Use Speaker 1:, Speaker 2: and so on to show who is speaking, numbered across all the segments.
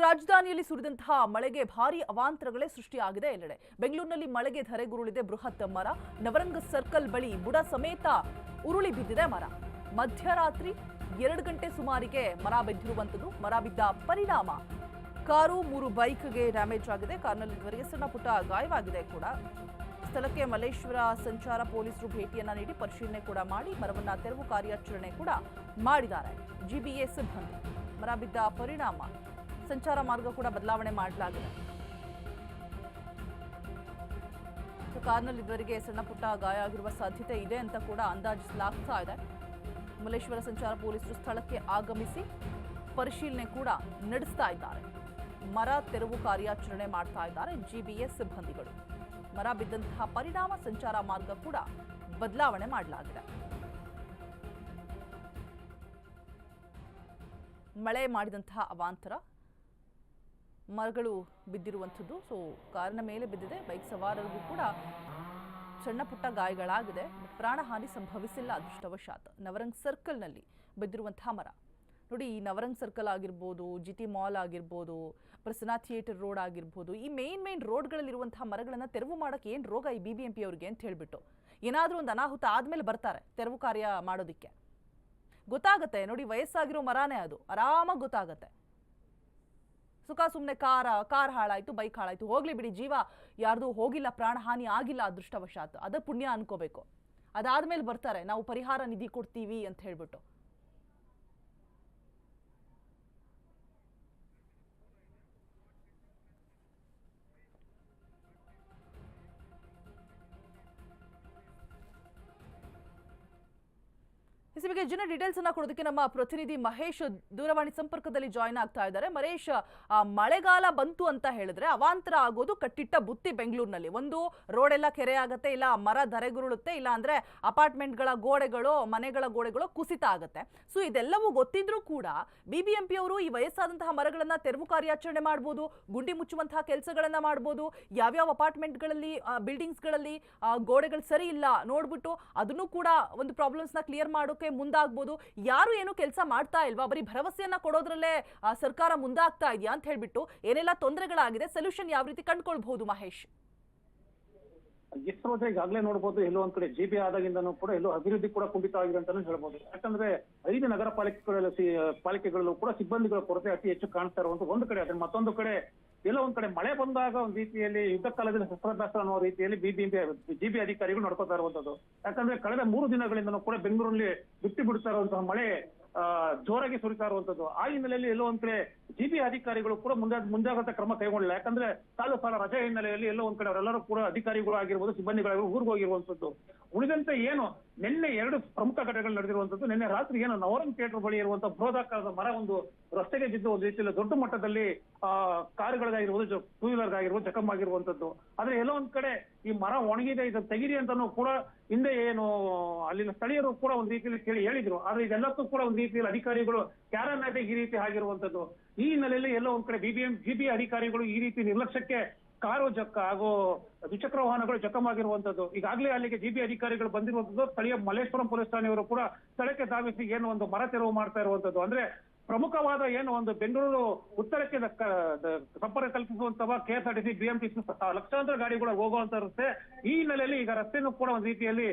Speaker 1: ರಾಜಧಾನಿಯಲ್ಲಿ ಸುರಿದಂತಹ ಮಳೆಗೆ ಭಾರೀ ಅವಾಂತರಗಳೇ ಸೃಷ್ಟಿಯಾಗಿದೆ ಎಲ್ಲೆಡೆ. ಬೆಂಗಳೂರಿನಲ್ಲಿ ಮಳೆಗೆ ಧರೆಗುರುಳಿದೆ ಬೃಹತ್ ಮರ. ನವರಂಗ್ ಸರ್ಕಲ್ ಬಳಿ ಬುಡ ಸಮೇತ ಉರುಳಿ ಬಿದ್ದಿದೆ ಮರ. ಮಧ್ಯರಾತ್ರಿ 2 ಗಂಟೆ ಸುಮಾರಿಗೆ ಮರ ಬಿದ್ದಿರುವಂತದ್ದು. ಮರ ಬಿದ್ದ ಪರಿಣಾಮ ಕಾರು 3 ಬೈಕ್ಗೆ ಡ್ಯಾಮೇಜ್ ಆಗಿದೆ. ಕಾರ್ನಲ್ಲಿದ್ದವರಿಗೆ ಸಣ್ಣ ಪುಟ್ಟ ಗಾಯವಾಗಿದೆ ಕೂಡ. ಸ್ಥಳಕ್ಕೆ ಮಲ್ಲೇಶ್ವರ ಸಂಚಾರ ಪೊಲೀಸರು ಭೇಟಿಯನ್ನ ನೀಡಿ ಪರಿಶೀಲನೆ ಕೂಡ ಮಾಡಿ ಮರವನ್ನ ತೆರವು ಕಾರ್ಯಾಚರಣೆ ಕೂಡ ಮಾಡಿದ್ದಾರೆ ಜಿಬಿಎ ಸಿಬ್ಬಂದಿ. ಮರ ಬಿದ್ದ ಪರಿಣಾಮ ಸಂಚಾರ ಮಾರ್ಗ ಕೂಡ ಬದಲಾವಣೆ ಮಾಡಲಾಗಿದೆ. ಕಾರ್ನಲ್ಲಿದ್ದವರಿಗೆ ಸಣ್ಣ ಪುಟ್ಟ ಗಾಯ ಆಗಿರುವ ಸಾಧ್ಯತೆ ಇದೆ ಅಂತ ಕೂಡ ಅಂದಾಜಿಸಲಾಗ್ತಾ ಇದೆ. ಮಲ್ಲೇಶ್ವರ ಸಂಚಾರ ಪೊಲೀಸರು ಸ್ಥಳಕ್ಕೆ ಆಗಮಿಸಿ ಪರಿಶೀಲನೆ ಕೂಡ ನಡೆಸ್ತಾ ಇದ್ದಾರೆ. ಮರ ತೆರವು ಕಾರ್ಯಾಚರಣೆ ಮಾಡ್ತಾ ಇದ್ದಾರೆ ಜಿಬಿಎ ಸಿಬ್ಬಂದಿಗಳು. ಮರ ಬಿದ್ದಂತಹ ಪರಿಣಾಮ ಸಂಚಾರ ಮಾರ್ಗ ಕೂಡ ಬದಲಾವಣೆ ಮಾಡಲಾಗಿದೆ. ಮಳೆ ಮಾಡಿದಂತಹ ಅವಾಂತರ ಮರಗಳು ಬಿದ್ದಿರುವಂಥದ್ದು. ಸೊ ಕಾರಿನ ಮೇಲೆ ಬಿದ್ದಿದೆ. ಬೈಕ್ ಸವಾರರಿಗೂ ಕೂಡ ಸಣ್ಣ ಪುಟ್ಟ ಗಾಯಗಳಾಗಿದೆ. ಪ್ರಾಣಹಾನಿ ಸಂಭವಿಸಿಲ್ಲ ಅದೃಷ್ಟವಶಾತ್. ನವರಂಗ್ ಸರ್ಕಲ್ನಲ್ಲಿ ಬಿದ್ದಿರುವಂತಹ ಮರ ನೋಡಿ. ಈ ನವರಂಗ್ ಸರ್ಕಲ್ ಆಗಿರ್ಬೋದು, ಜಿಟಿ ಮಾಲ್ ಆಗಿರ್ಬೋದು, ಪ್ರಸನ್ನ ಥಿಯೇಟರ್ ರೋಡ್ ಆಗಿರ್ಬೋದು, ಈ ಮೇನ್ ರೋಡ್ಗಳಲ್ಲಿರುವಂತಹ ಮರಗಳನ್ನು ತೆರವು ಮಾಡೋಕ್ಕೆ ಏನು ರೋಗ ಈ BBMP ಅವರಿಗೆ ಅಂತ ಹೇಳಿಬಿಟ್ಟು ಏನಾದರೂ ಒಂದು ಅನಾಹುತ ಆದಮೇಲೆ ಬರ್ತಾರೆ ತೆರವು ಕಾರ್ಯ ಮಾಡೋದಕ್ಕೆ. ಗೊತ್ತಾಗತ್ತೆ ನೋಡಿ, ವಯಸ್ಸಾಗಿರೋ ಮರಾನೇ ಅದು, ಆರಾಮಾಗಿ ಗೊತ್ತಾಗತ್ತೆ. ಸುಖ ಸುಮ್ಮನೆ ಕಾರ್ ಹಾಳಾಯ್ತು, ಬೈಕ್ ಹಾಳಾಯ್ತು, ಹೋಗ್ಲಿ ಬಿಡಿ, ಜೀವ ಯಾರ್ದು ಹೋಗಿಲ್ಲ, ಪ್ರಾಣಹಾನಿ ಆಗಿಲ್ಲ ಅದೃಷ್ಟವಶಾತ್, ಅದ ಪುಣ್ಯ ಅನ್ಕೋಬೇಕು. ಅದಾದ್ಮೇಲೆ ಬರ್ತಾರೆ ನಾವು ಪರಿಹಾರ ನಿಧಿ ಕೊಡ್ತೀವಿ ಅಂತ ಹೇಳ್ಬಿಟ್ಟು. ಇಸಿ ಬಗ್ಗೆ ಹೆಚ್ಚಿನ ಡೀಟೇಲ್ಸ್ ಅನ್ನ ಕೊಡೋದಕ್ಕೆ ನಮ್ಮ ಪ್ರತಿನಿಧಿ ಮಹೇಶ್ ದೂರವಾಣಿ ಸಂಪರ್ಕದಲ್ಲಿ ಜಾಯ್ನ್ ಆಗ್ತಾ ಇದ್ದಾರೆ. ಮಹೇಶ್, ಮಳೆಗಾಲ ಬಂತು ಅಂತ ಹೇಳಿದ್ರೆ ಅವಾಂತರ ಆಗೋದು ಕಟ್ಟಿಟ್ಟ ಬುತ್ತಿ ಬೆಂಗಳೂರಿನಲ್ಲಿ. ಒಂದು ರೋಡ್ ಎಲ್ಲ ಕೆರೆ ಆಗತ್ತೆ, ಇಲ್ಲ ಮರ ಧರೆಗುರುಳುತ್ತೆ, ಇಲ್ಲ ಅಂದ್ರೆ ಅಪಾರ್ಟ್ಮೆಂಟ್ಗಳ ಗೋಡೆಗಳು, ಮನೆಗಳ ಗೋಡೆಗಳು ಕುಸಿತ ಆಗತ್ತೆ. ಸೊ ಇದೆಲ್ಲವೂ ಗೊತ್ತಿದ್ರೂ ಕೂಡ BBMP ಅವರು ಈ ವಯಸ್ಸಾದಂತಹ ಮರಗಳನ್ನ ತೆರವು ಕಾರ್ಯಾಚರಣೆ ಮಾಡ್ಬೋದು, ಗುಂಡಿ ಮುಚ್ಚುವಂತಹ ಕೆಲಸಗಳನ್ನ ಮಾಡ್ಬೋದು, ಯಾವ್ಯಾವ ಅಪಾರ್ಟ್ಮೆಂಟ್ಗಳಲ್ಲಿ, ಬಿಲ್ಡಿಂಗ್ಸ್ಗಳಲ್ಲಿ ಗೋಡೆಗಳು ಸರಿ ಇಲ್ಲ ನೋಡ್ಬಿಟ್ಟು ಅದನ್ನು ಕೂಡ ಒಂದು ಪ್ರಾಬ್ಲಮ್ಸ್ನ ಕ್ಲಿಯರ್ ಮಾಡೋಕೆ ಮುಂದಾಗಬಹುದು. ಯಾರು ಏನು ಕೆಲಸ ಮಾಡ್ತಾ ಇಲ್ವಾ, ಬರೀ ಭರವಸೆಯನ್ನ ಕೊಡೋದ್ರಲ್ಲೇ ಸರ್ಕಾರ ಮುಂದಾಗ್ತಾ ಇದೆಯಾ ಅಂತ ಹೇಳ್ಬಿಟ್ಟು ಏನೆಲ್ಲ ತೊಂದರೆಗಳಾಗಿದೆ, ಸೊಲ್ಯೂಷನ್ ಯಾವ ರೀತಿ ಕಂಡುಕೊಳ್ಬಹುದು ಮಹೇಶ್?
Speaker 2: ಇಸ್ರೋ ಈಗಾಗಲೇ ನೋಡಬಹುದು, ಎಲ್ಲೋ ಒಂದ್ ಕಡೆ ಜಿಬಿ ಆದಾಗಿಂದನೂ ಕೂಡ ಎಲ್ಲೋ ಅಭಿವೃದ್ಧಿ ಕೂಡ ಕುಂಠಿತ ಆಗಿದೆ ಅಂತಾನು ಹೇಳ್ಬೋದು. ಯಾಕಂದ್ರೆ 5 ನಗರ ಪಾಲಿಕೆಗಳಲ್ಲೂ ಕೂಡ ಸಿಬ್ಬಂದಿಗಳ ಕೊರತೆ ಅತಿ ಹೆಚ್ಚು ಕಾಣ್ತಾ ಇರುವಂತ ಒಂದು ಕಡೆ. ಅದ್ರ ಮತ್ತೊಂದು ಕಡೆ ಎಲ್ಲೋ ಒಂದ್ ಕಡೆ ಮಳೆ ಬಂದಾಗ ಒಂದ್ ರೀತಿಯಲ್ಲಿ ಯುದ್ಧ ಕಾಲದಲ್ಲಿ ಶಸ್ತ್ರಾಭ್ಯಾಸ ಅನ್ನೋ ರೀತಿಯಲ್ಲಿ ಜಿಬಿ ಅಧಿಕಾರಿಗಳು ನಡ್ಕೋತಾ ಇರುವಂತದ್ದು. ಯಾಕಂದ್ರೆ ಕಳೆದ 3 ದಿನಗಳಿಂದನೂ ಕೂಡ ಬೆಂಗಳೂರಲ್ಲಿ ಬಿಡ್ತಾ ಇರುವಂತಹ ಮಳೆ ಜೋರಾಗಿ ಸುರಿತಾ ಇರುವಂತದ್ದು. ಆ ಹಿನ್ನೆಲೆಯಲ್ಲಿ ಎಲ್ಲೋ ಒಂದ್ ಕಡೆ ಜಿಬಿ ಅಧಿಕಾರಿಗಳು ಕೂಡ ಮುಂಜಾಗ್ರತಾ ಕ್ರಮ ಕೈಗೊಂಡಿಲ್ಲ. ಯಾಕಂದ್ರೆ ಸಾಲ ರಜೆ ಹಿನ್ನೆಲೆಯಲ್ಲಿ ಎಲ್ಲೋ ಒಂದ್ ಕಡೆ ಅವರೆಲ್ಲರೂ ಕೂಡ ಅಧಿಕಾರಿಗಳು ಆಗಿರ್ಬೋದು, ಸಿಬ್ಬಂದಿಗಳು ಊರಿಗೆ ಹೋಗಿರುವಂತದ್ದು. ಉಳಿದಂತೆ ಏನು ನಿನ್ನೆ 2 ಪ್ರಮುಖ ಘಟನೆಗಳು ನಡೆದಿರುವಂತದ್ದು. ನಿನ್ನೆ ರಾತ್ರಿ ಏನು ನವರಂಗ್ ಥಿಯೇಟರ್ ಬಳಿ ಇರುವಂತಹ ಬೃಹದಾಕಾರದ ಮರ ಒಂದು ರಸ್ತೆಗೆ ಬಿದ್ದು ಒಂದು ರೀತಿಯಲ್ಲಿ ದೊಡ್ಡ ಮಟ್ಟದಲ್ಲಿ ಕಾರುಗಳಿಗಾಗಿರ್ಬೋದು, ಟೂ ವೀಲರ್ಗಾಗಿರ್ಬೋದು ಜಖಮ್ ಆಗಿರುವಂತದ್ದು. ಆದ್ರೆ ಎಲ್ಲೋ ಒಂದ್ ಕಡೆ ಈ ಮರ ಒಣಗಿದೆ, ಇದನ್ನ ತೆಗಿರಿ ಅಂತಾನು ಕೂಡ ಹಿಂದೆ ಏನು ಅಲ್ಲಿನ ಸ್ಥಳೀಯರು ಕೂಡ ಒಂದ್ ರೀತಿಯಲ್ಲಿ ಕೇಳಿ ಹೇಳಿದ್ರು. ಆದ್ರೆ ಇದೆಲ್ಲಕ್ಕೂ ಕೂಡ ಒಂದ್ ರೀತಿಯಲ್ಲಿ ಅಧಿಕಾರಿಗಳು ಕ್ಯಾರನ್ನಾಗಿ ಈ ರೀತಿ ಆಗಿರುವಂತದ್ದು. ಈ ಹಿನ್ನೆಲೆಯಲ್ಲಿ ಎಲ್ಲೋ ಒಂದ್ ಕಡೆ ಜಿಬಿ ಅಧಿಕಾರಿಗಳು ಈ ರೀತಿ ನಿರ್ಲಕ್ಷ್ಯಕ್ಕೆ ಕಾರು ಹಾಗೂ ದ್ವಿಚಕ್ರ ವಾಹನಗಳು ಜಖಮ್ ಆಗಿರುವಂತದ್ದು. ಈಗಾಗಲೇ ಅಲ್ಲಿಗೆ ಜಿಬಿ ಅಧಿಕಾರಿಗಳು ಬಂದಿರುವಂತದ್ದು. ಸ್ಥಳೀಯ ಮಲ್ಲೇಶ್ವರಂ ಪೊಲೀಸ್ ಠಾಣೆಯವರು ಕೂಡ ಸ್ಥಳಕ್ಕೆ ಧಾವಿಸಿ ಏನು ಒಂದು ಮರ ತೆರವು ಮಾಡ್ತಾ ಇರುವಂತದ್ದು. ಅಂದ್ರೆ ಪ್ರಮುಖವಾದ ಏನು ಒಂದು ಬೆಂಗಳೂರು ಉತ್ತರಕ್ಕೆ ಸಂಪರ್ಕ ಕಲ್ಪಿಸುವಂತಹ KSRTC, BMTC ಲಕ್ಷಾಂತರ ಗಾಡಿಗಳು ಹೋಗುವಂತ ರಸ್ತೆ. ಈ ಹಿನ್ನೆಲೆಯಲ್ಲಿ ಈಗ ರಸ್ತೆನೂ ಕೂಡ ಒಂದ್ ರೀತಿಯಲ್ಲಿ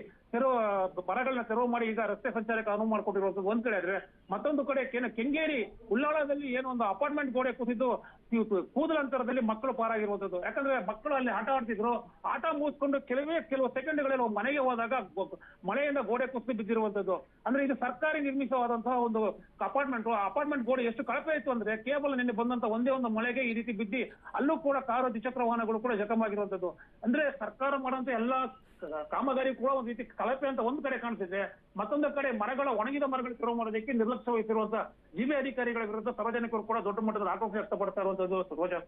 Speaker 2: ಮರಗಳನ್ನ ತೆರವು ಮಾಡಿ ಈಗ ರಸ್ತೆ ಸಂಚಾರಕ್ಕೆ ಅನುವು ಮಾಡಿಕೊಟ್ಟಿರುವಂತದ್ದು ಒಂದ್ ಕಡೆ. ಆದ್ರೆ ಮತ್ತೊಂದು ಕಡೆ ಕೆಂಗೇರಿ ಉಳ್ಳಾಳದಲ್ಲಿ ಏನೋ ಒಂದು ಅಪಾರ್ಟ್ಮೆಂಟ್ ಗೋಡೆ ಕುಸಿದು ಕೂದಲಂತರದಲ್ಲಿ ಮಕ್ಕಳು ಪಾರಾಗಿರುವಂತದ್ದು. ಯಾಕಂದ್ರೆ ಮಕ್ಕಳು ಅಲ್ಲಿ ಆಟ ಆಡ್ತಿದ್ರು, ಆಟ ಮುಗಿಸ್ಕೊಂಡು ಕೆಲವು ಸೆಕೆಂಡ್ಗಳಲ್ಲಿ ಮನೆಗೆ ಹೋದಾಗ ಮಳೆಯಿಂದ ಗೋಡೆ ಕುಸಿದು ಬಿದ್ದಿರುವಂತದ್ದು. ಅಂದ್ರೆ ಇದು ಸರ್ಕಾರಿ ನಿರ್ಮಿತವಾದಂತಹ ಒಂದು ಅಪಾರ್ಟ್ಮೆಂಟ್ ಗೋಡೆ ಎಷ್ಟು ಕಳಪೆ ಇತ್ತು ಅಂದ್ರೆ ಕೇವಲ ನಿನ್ನೆ ಬಂದಂತ ಒಂದೇ ಒಂದು ಮಳೆಗೆ ಈ ರೀತಿ ಬಿದ್ದಿ ಅಲ್ಲೂ ಕೂಡ ಕಾರು ದ್ವಿಚಕ್ರ ವಾಹನಗಳು ಕೂಡ ಜಖಮ್ ಆಗಿರುವಂತದ್ದು. ಅಂದ್ರೆ ಸರ್ಕಾರ ಮಾಡುವಂತ ಎಲ್ಲಾ ಕಾಮಗಾರಿ ಕೂಡ ಒಂದ್ ರೀತಿ ಕಳಪೆ ಅಂತ ಒಂದ್ ಕಡೆ ಕಾಣಿಸಿದೆ. ಮತ್ತೊಂದು ಕಡೆ ಒಣಗಿದ ಮರಗಳು ತೆರವು ಮಾಡೋದಕ್ಕೆ ನಿರ್ಲಕ್ಷ್ಯ ವಹಿಸಿರುವಂತಹ ಜಿಬಿ ಅಧಿಕಾರಿಗಳ ವಿರುದ್ಧ ಸಾರ್ವಜನಿಕರು ಕೂಡ ದೊಡ್ಡ ಮಟ್ಟದ ಆಕ್ರೋಶ ವ್ಯಕ್ತಪಡ್ತಾ ಇರುವಂತದ್ದು. ರೋಜಾ,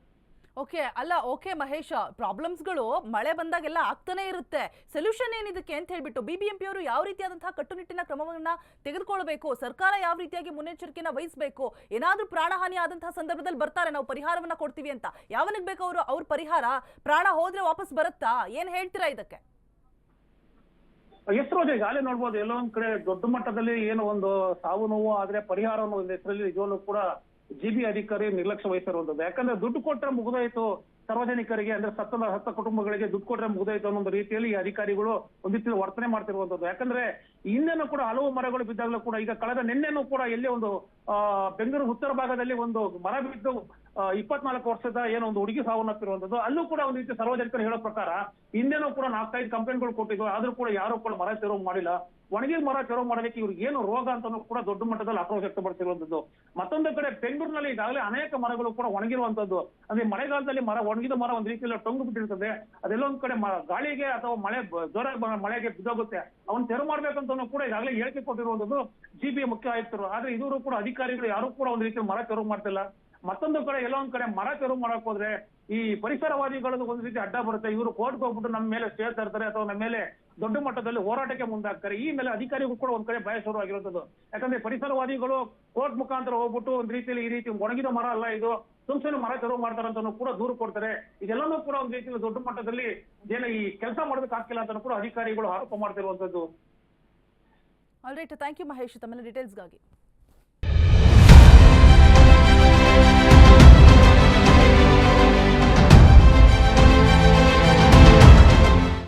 Speaker 1: ಓಕೆ ಮಹೇಶ್, ಪ್ರಾಬ್ಲಮ್ಸ್ಗಳು ಮಳೆ ಬಂದಾಗೆಲ್ಲ ಆಗ್ತಾನೆ ಇರುತ್ತೆ. ಸೊಲ್ಯೂಷನ್ ಏನಿದಕ್ಕೆ ಅಂತ ಹೇಳ್ಬಿಟ್ಟು BBMP ಅವರು ಯಾವ ರೀತಿಯಾದಂತಹ ಕಟ್ಟುನಿಟ್ಟಿನ ಕ್ರಮವನ್ನ ತೆಗೆದುಕೊಳ್ಬೇಕು, ಸರ್ಕಾರ ಯಾವ ರೀತಿಯಾಗಿ ಮುನ್ನೆಚ್ಚರಿಕೆನ ವಹಿಸಬೇಕು, ಏನಾದ್ರೂ ಪ್ರಾಣಹಾನಿ ಆದಂತಹ ಸಂದರ್ಭದಲ್ಲಿ ಬರ್ತಾರೆ ನಾವು ಪರಿಹಾರವನ್ನ ಕೊಡ್ತೀವಿ ಅಂತ, ಯಾವನಿಗೆ ಬೇಕು ಅವ್ರ ಪರಿಹಾರ? ಪ್ರಾಣ ಹೋದ್ರೆ ವಾಪಸ್ ಬರುತ್ತಾ? ಏನ್ ಹೇಳ್ತೀರಾ ಇದಕ್ಕೆ?
Speaker 2: ಎಷ್ಟೋ ಈಗಾಗಲೇ ನೋಡ್ಬೋದು, ಎಲ್ಲೋ ಒಂದ್ ಕಡೆ ದೊಡ್ಡ ಮಟ್ಟದಲ್ಲಿ ಏನೋ ಒಂದು ಸಾವು ನೋವು ಆದ್ರೆ ಪರಿಹಾರ ಅನ್ನೋ ಹೆಸರಲ್ಲಿ ನಿಜವಲ್ಲೂ ಕೂಡ ಜಿಬಿ ಅಧಿಕಾರಿ ನಿರ್ಲಕ್ಷ್ಯ ವಹಿಸಿರುವಂತದ್ದು. ಯಾಕಂದ್ರೆ ದುಡ್ಡು ಕೊಟ್ಟರೆ ಮುಗಿದೋಯ್ತು, ಸಾರ್ವಜನಿಕರಿಗೆ ಅಂದ್ರೆ ಸತ್ತ ಕುಟುಂಬಗಳಿಗೆ ದುಡ್ಡು ಕೊಟ್ಟರೆ ಮುಗಿದೋಯ್ತು ಅನ್ನೋ ಒಂದು ರೀತಿಯಲ್ಲಿ ಈ ಅಧಿಕಾರಿಗಳು ಒಂದಿಷ್ಟು ವರ್ತನೆ ಮಾಡ್ತಿರುವಂತದ್ದು. ಯಾಕಂದ್ರೆ ಹಿಂದೆನೂ ಕೂಡ ಹಲವು ಮರಗಳು ಬಿದ್ದಾಗಲೂ ಕೂಡ, ಈಗ ಕಳೆದ ನಿನ್ನೆನೂ ಕೂಡ ಎಲ್ಲೇ ಒಂದು ಬೆಂಗಳೂರು ಉತ್ತರ ಭಾಗದಲ್ಲಿ ಒಂದು ಮರ ಬಿದ್ದು 24 ವರ್ಷದ ಏನೋ ಒಂದು ಹುಡುಗಿ ಸಾವನ್ನಪ್ಪಿರುವಂತದ್ದು. ಅಲ್ಲೂ ಕೂಡ ಒಂದು ರೀತಿ ಸಾರ್ವಜನಿಕರು ಹೇಳೋ ಪ್ರಕಾರ ಹಿಂದೆನೂ ಕೂಡ 4-5 ಕಂಪ್ಲೇಂಟ್ಗಳು ಕೊಟ್ಟಿದ್ವು, ಆದ್ರೂ ಕೂಡ ಯಾರು ಕೂಡ ಮರ ತೆರವು ಮಾಡಿಲ್ಲ. ಒಣಗಿದ ಮರ ತೆರವು ಮಾಡೋದಕ್ಕೆ ಇವ್ರಿಗೆ ಏನು ರೋಗ ಅಂತಾನೂ ಕೂಡ ದೊಡ್ಡ ಮಟ್ಟದಲ್ಲಿ ಆಕ್ರೋಶ ವ್ಯಕ್ತಪಡಿಸಿರುವಂತದ್ದು. ಮತ್ತೊಂದು ಕಡೆ ಬೆಂಗಳೂರಿನಲ್ಲಿ ಈಗಾಗಲೇ ಅನೇಕ ಮರಗಳು ಕೂಡ ಒಣಗಿರುವಂತದ್ದು. ಅಂದ್ರೆ ಮಳೆಗಾಲದಲ್ಲಿ ಒಣಗಿದ ಮರ ಒಂದ್ ರೀತಿಯಲ್ಲಿ ಟೊಂಗು ಬಿಟ್ಟಿರ್ತದೆ, ಅದೆಲ್ಲೊಂದ್ ಕಡೆ ಗಾಳಿಗೆ ಅಥವಾ ಜೋರ ಮಳೆಗೆ ಬಿದ್ದೋಗುತ್ತೆ, ಅವನ್ ತೆರವು ಮಾಡ್ಬೇಕಂತ ಕೂಡ ಈಗಾಗಲೇ ಹೇಳಿಕೆ ಕೊಟ್ಟಿರುವಂತದ್ದು ಜಿಬಿ ಮುಖ್ಯ ಆಯುಕ್ತರು. ಆದ್ರೆ ಇವರು ಕೂಡ ಅಧಿಕಾರಿಗಳು ಯಾರು ಕೂಡ ಒಂದ್ ರೀತಿ ಮರ ತೆರವು ಮಾಡ್ತಿಲ್ಲ. ಮತ್ತೊಂದು ಕಡೆ ಎಲ್ಲೋ ಒಂದ್ ಕಡೆ ಮರ ತೆರವು ಮಾಡಕ್ ಹೋದ್ರೆ ಈ ಪರಿಸರವಾದಿಗಳದ್ದು ಒಂದ್ ರೀತಿ ಅಡ್ಡ ಬರುತ್ತೆ. ಇವರು ಕೋರ್ಟ್ಗೆ ಹೋಗ್ಬಿಟ್ಟು ನಮ್ಮ ಮೇಲೆ ಸ್ಟೇ ತರ್ತಾರೆ ಅಥವಾ ನಮ್ಮ ಮೇಲೆ ದೊಡ್ಡ ಮಟ್ಟದಲ್ಲಿ ಹೋರಾಟಕ್ಕೆ ಮುಂದಾಗ್ತಾರೆ. ಈ ಮೇಲೆ ಅಧಿಕಾರಿಗಳು ಕೂಡ ಒಂದ್ ಕಡೆ ಭಯ ಶುರುವಾಗಿರುವಂತದ್ದು. ಯಾಕಂದ್ರೆ ಪರಿಸರವಾದಿಗಳು ಕೋರ್ಟ್ ಮುಖಾಂತರ ಹೋಗ್ಬಿಟ್ಟು ಒಂದ್ ರೀತಿಯಲ್ಲಿ ಈ ರೀತಿ ಒಣಗಿದ ಮರ ಅಲ್ಲ ಇದು, ಸುಮ್ನೆ ಮರ ತೆರವು ಮಾಡ್ತಾರೆ ಅಂತ ಕೂಡ ದೂರು ಕೊಡ್ತಾರೆ. ಇದೆಲ್ಲನೂ ಕೂಡ ಒಂದ್ ರೀತಿಯಲ್ಲಿ ದೊಡ್ಡ ಮಟ್ಟದಲ್ಲಿ ಏನು ಈ ಕೆಲಸ ಮಾಡೋದಕ್ಕೆ ಆಗ್ತಿಲ್ಲ ಅಂತ ಕೂಡ ಅಧಿಕಾರಿಗಳು ಆರೋಪ ಮಾಡ್ತಿರುವಂತದ್ದು.
Speaker 1: ಆಲ್ರೈಟ್, ಥ್ಯಾಂಕ್ ಯು ಮಹೇಶ್ ತಮ್ಮೆಲ್ಲ ಡೀಟೇಲ್ಸ್ಗಾಗಿ.